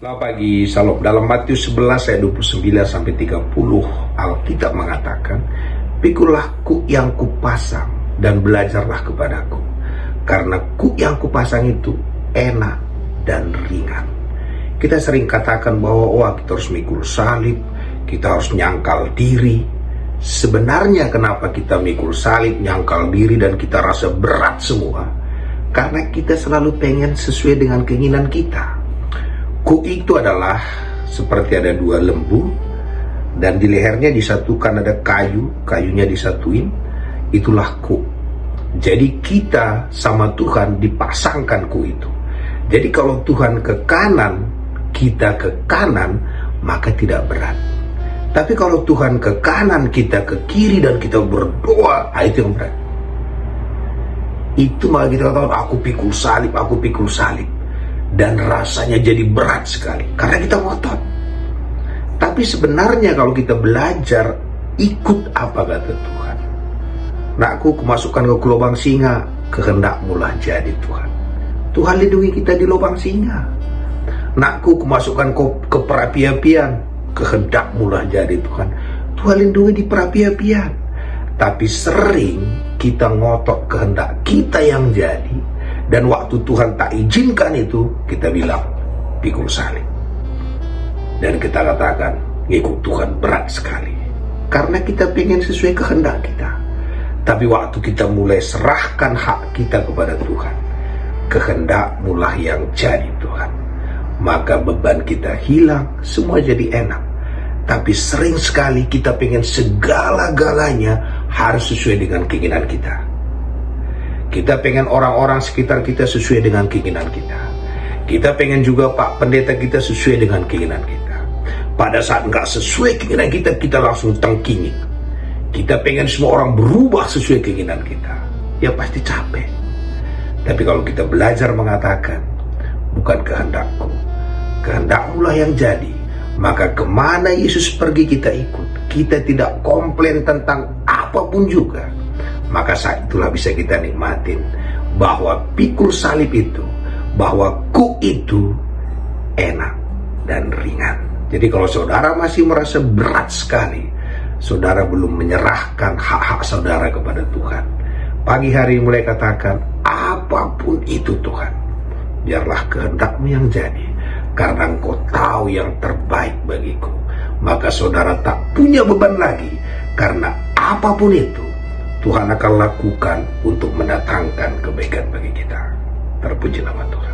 Selamat pagi, Salam. Dalam Matius 11 ayat 29 sampai 30, Alkitab mengatakan, "Pikulah kuk yang kupasang dan belajarlah kepadaku, karena kuk yang kupasang itu enak dan ringan." Kita sering katakan bahwa kita harus mikul salib, kita harus nyangkal diri. Sebenarnya kenapa kita mikul salib, nyangkal diri, dan kita rasa berat semua? Karena kita selalu pengen sesuai dengan keinginan kita. Kuk itu adalah seperti ada dua lembu, dan di lehernya disatukan ada kayunya disatuin, itulah kuk. Jadi kita sama Tuhan dipasangkan kuk itu. Jadi kalau Tuhan ke kanan, kita ke kanan, maka tidak berat. Tapi kalau Tuhan ke kanan, kita ke kiri, dan kita berdoa, itu yang berat. Itu malah kita katakan, aku pikul salib. Dan rasanya jadi berat sekali, karena kita ngotot. Tapi sebenarnya kalau kita belajar, ikut apa kata Tuhan. Nakku, kumasukkan ke lubang singa, kehendakmulah jadi Tuhan. Tuhan lindungi kita di lubang singa. Nakku, kumasukkan ke perapi-apian, kehendakmulah jadi Tuhan. Tuhan lindungi di perapi-apian. Tapi sering kita ngotot kehendak kita yang jadi, dan waktu Tuhan tak izinkan itu, kita bilang pikul salib. Dan kita katakan, ngikut Tuhan berat sekali, karena kita pengen sesuai kehendak kita. Tapi waktu kita mulai serahkan hak kita kepada Tuhan, kehendak mulai yang jadi Tuhan, maka beban kita hilang, semua jadi enak. Tapi sering sekali kita pengen segala-galanya harus sesuai dengan keinginan kita. Kita pengen orang-orang sekitar kita sesuai dengan keinginan kita. Kita pengen juga Pak Pendeta kita sesuai dengan keinginan kita. Pada saat nggak sesuai keinginan kita, kita langsung tengkingi. Kita pengen semua orang berubah sesuai keinginan kita. Ya pasti capek. Tapi kalau kita belajar mengatakan, bukan kehendakku, kehendakmulah yang jadi, maka kemana Yesus pergi kita ikut. Kita tidak komplain tentang apapun juga. Maka saat itulah bisa kita nikmatin bahwa pikul salib itu, bahwa kuk itu enak dan ringan. Jadi kalau saudara masih merasa berat sekali, saudara belum menyerahkan hak-hak saudara kepada Tuhan. Pagi hari mulai katakan, apapun itu Tuhan, biarlah kehendakmu yang jadi, karena Engkau tahu yang terbaik bagiku. Maka saudara tak punya beban lagi, karena apapun itu Tuhan akan lakukan untuk mendatangkan kebaikan bagi kita. Terpuji nama Tuhan.